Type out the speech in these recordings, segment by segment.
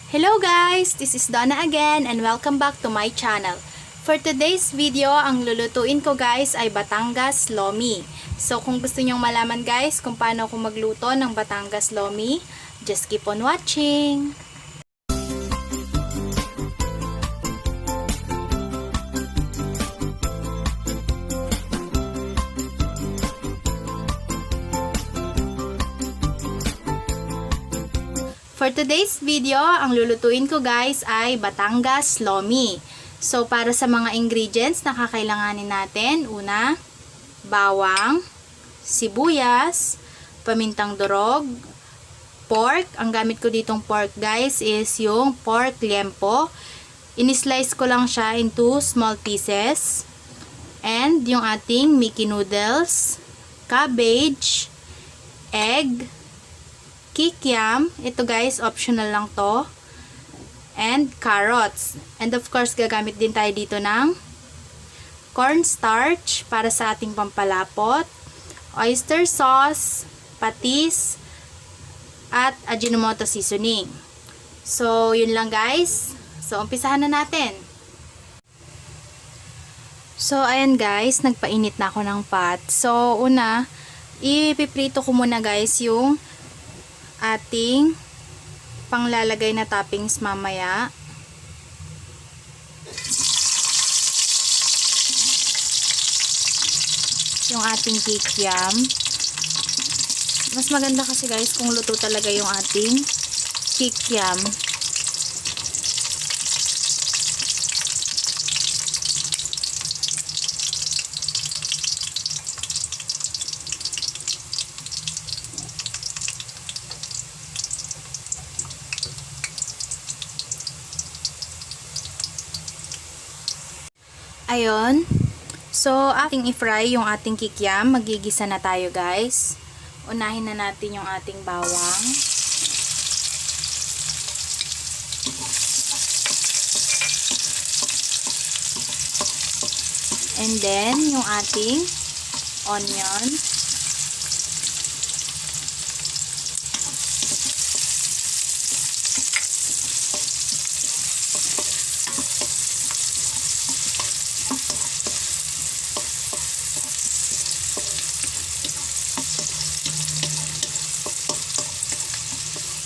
Hello guys! This is Donna again and welcome back to my channel. For today's video, ang lulutuin ko guys ay Batangas Lomi. So kung gusto nyong malaman guys kung paano ako magluto ng Batangas Lomi, just keep on watching! For today's video, ang lulutuin ko guys ay Batangas Lomi. So, para sa mga ingredients na kakailanganin natin, una, bawang, sibuyas, pamintang durog, pork. Ang gamit ko ditong pork guys is yung pork liempo. In-slice ko lang siya into small pieces. And yung ating Mickey noodles, cabbage, egg, kikiam, ito guys, optional lang to, and carrots. And of course, gagamit din tayo dito ng cornstarch para sa ating pampalapot, oyster sauce, patis, at Ajinomoto seasoning. So, yun lang guys. So, umpisahan na natin. So, ayan guys, nagpainit na ako ng pot. So, una, ipiprito ko muna guys yung ating panglalagay na toppings mamaya. Yung ating kikiam. Mas maganda kasi guys kung luto talaga yung ating kikiam. Ayun. So, ating i-fry yung ating kikiam. Magigisa na tayo guys. Unahin na natin yung ating bawang. And then, yung ating onion.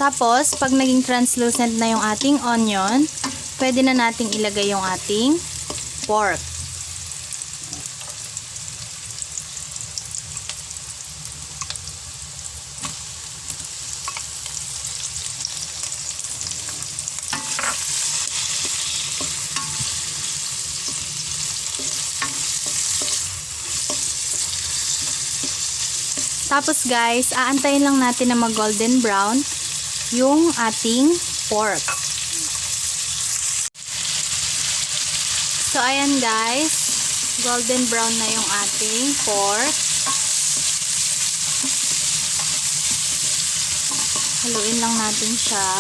Tapos, pag naging translucent na yung ating onion, pwede na nating ilagay yung ating pork. Tapos guys, aantayin lang natin na mag-golden brown yung ating pork. So, ayan guys. Golden brown na yung ating pork. Haluin lang natin siya.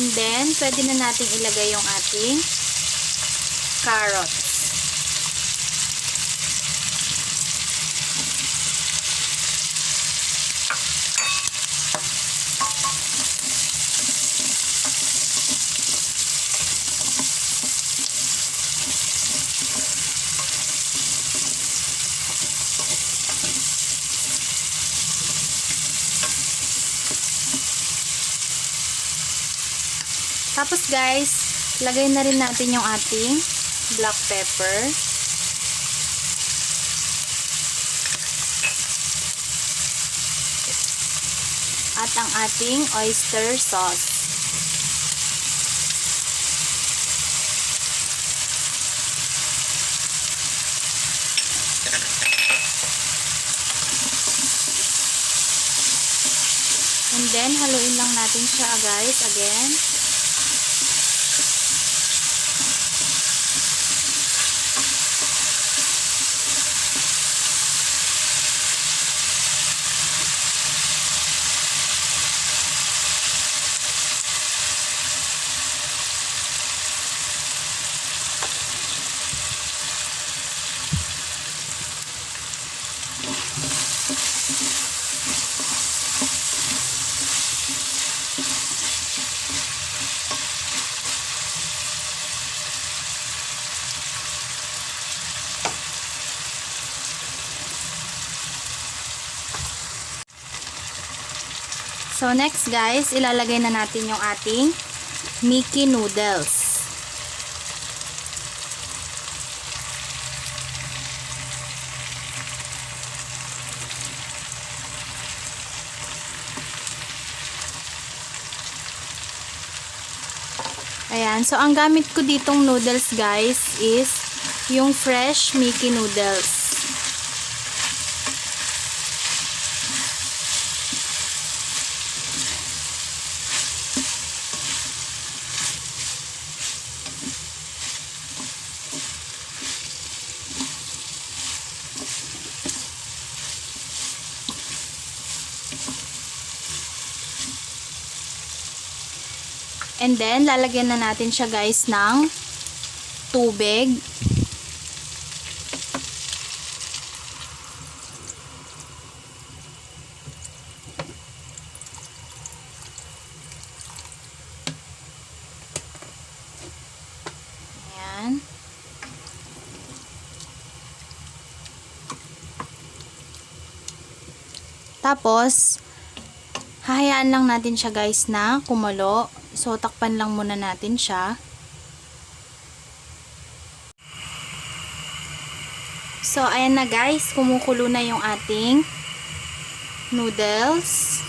And then, pwede na natin ilagay yung ating carrots. Tapos guys, lagay na rin natin yung ating black pepper. At ang ating oyster sauce. And then, haluin lang natin siya guys, again. So, next guys, ilalagay na natin yung ating Mickey noodles. Ayan. So, ang gamit ko ditong noodles, guys, is yung fresh Mickey noodles. And then, lalagyan na natin siya guys ng tubig. Ayan. Tapos, hahayaan lang natin siya guys na kumulo. So, takpan lang muna natin siya. So, ayan na guys. Kumukulo na yung ating noodles.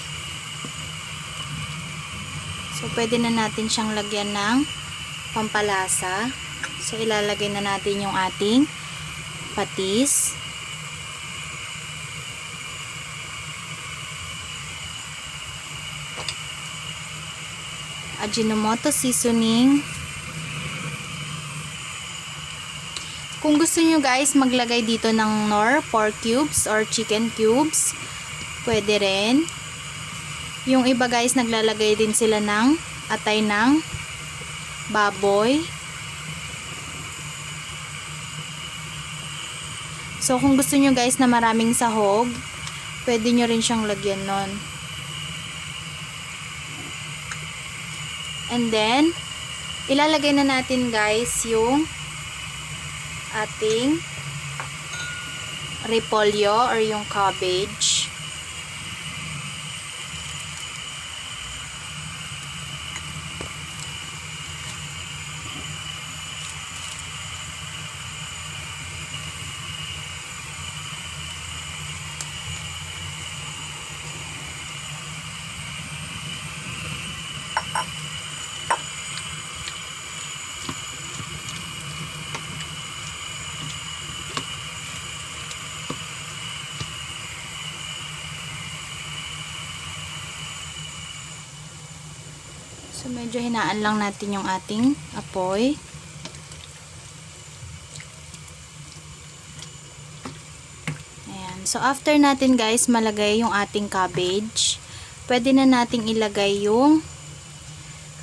So, pwede na natin siyang lagyan ng pampalasa. So, ilalagay na natin yung ating patis. Ajinomoto seasoning. Kung gusto nyo guys maglagay dito ng Knorr pork cubes or chicken cubes, pwede rin. Yung iba guys naglalagay din sila ng atay ng baboy. So kung gusto nyo guys na maraming sahog, pwede nyo rin siyang lagyan nun. And then, ilalagay na natin guys yung ating repolyo or yung cabbage. So, medyo hinaan lang natin yung ating apoy. Ayan. So, after natin guys malagay yung ating cabbage, pwede na nating ilagay yung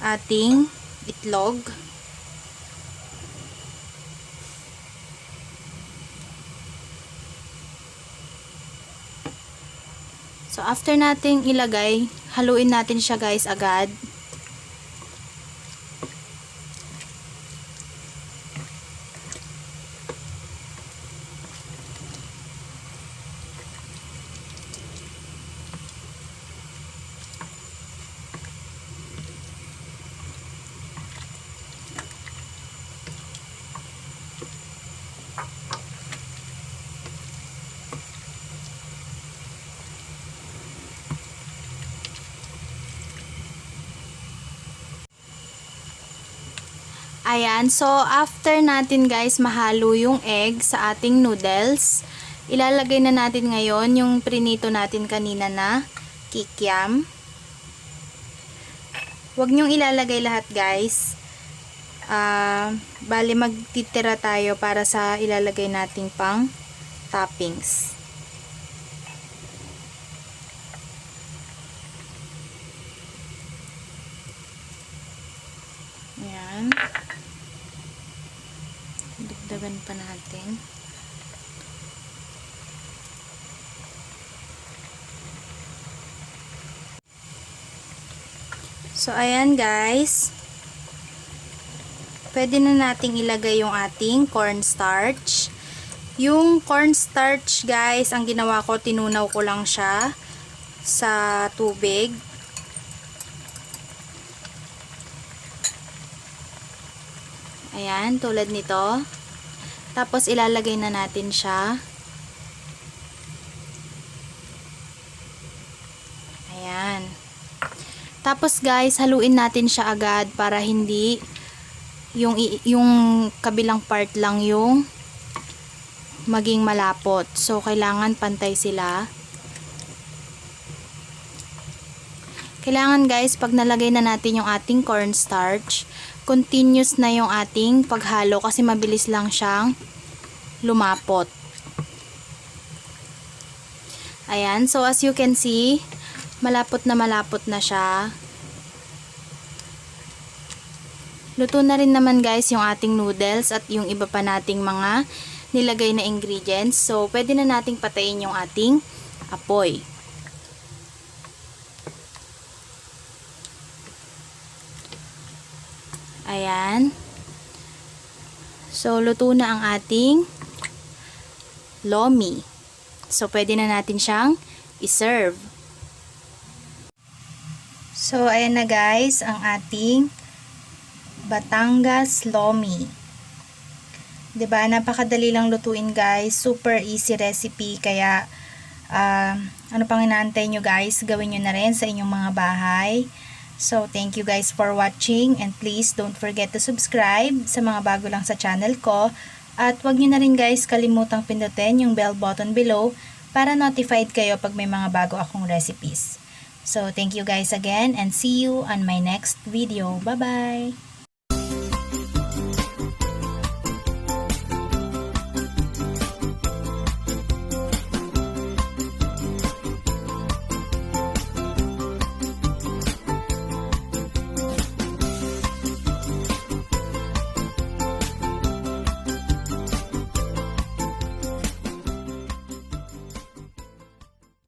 ating itlog. So, after nating ilagay, haluin natin siya guys agad. Ayan, so after natin guys mahalo yung egg sa ating noodles, ilalagay na natin ngayon yung prinito natin kanina na kikiam. Huwag nyong ilalagay lahat guys. Bali magtitira tayo para sa ilalagay nating pang toppings. Ayan. Dagdagan pa natin. So, ayan guys. Pwede na nating ilagay yung ating cornstarch. Yung cornstarch guys, ang ginawa ko, tinunaw ko lang siya sa tubig. Ayan, tulad nito. Tapos ilalagay na natin siya. Ayan. Tapos guys, haluin natin siya agad para hindi yung kabilang part lang yung maging malapot. So, kailangan pantay sila. Kailangan guys, pag nalagay na natin yung ating cornstarch, continuous na yung ating paghalo kasi mabilis lang siyang lumapot. Ayan, so as you can see, malapot na siya. Luto na rin naman guys yung ating noodles at yung iba pa nating mga nilagay na ingredients. So, pwede na nating patayin yung ating apoy. Ayan. So, luto na ang ating lomi. So, pwede na natin siyang i-serve. So, ayan na guys, ang ating Batangas lomi. Diba? Napakadali lang lutuin guys. Super easy recipe. Kaya, ano pang inaantay nyo guys? Gawin nyo na rin sa inyong mga bahay. So, thank you guys for watching. And please, don't forget to subscribe sa mga bago lang sa channel ko. At wag nyo na rin guys kalimutang pindutin yung bell button below para notified kayo pag may mga bago akong recipes. So, thank you guys again and see you on my next video. Bye-bye!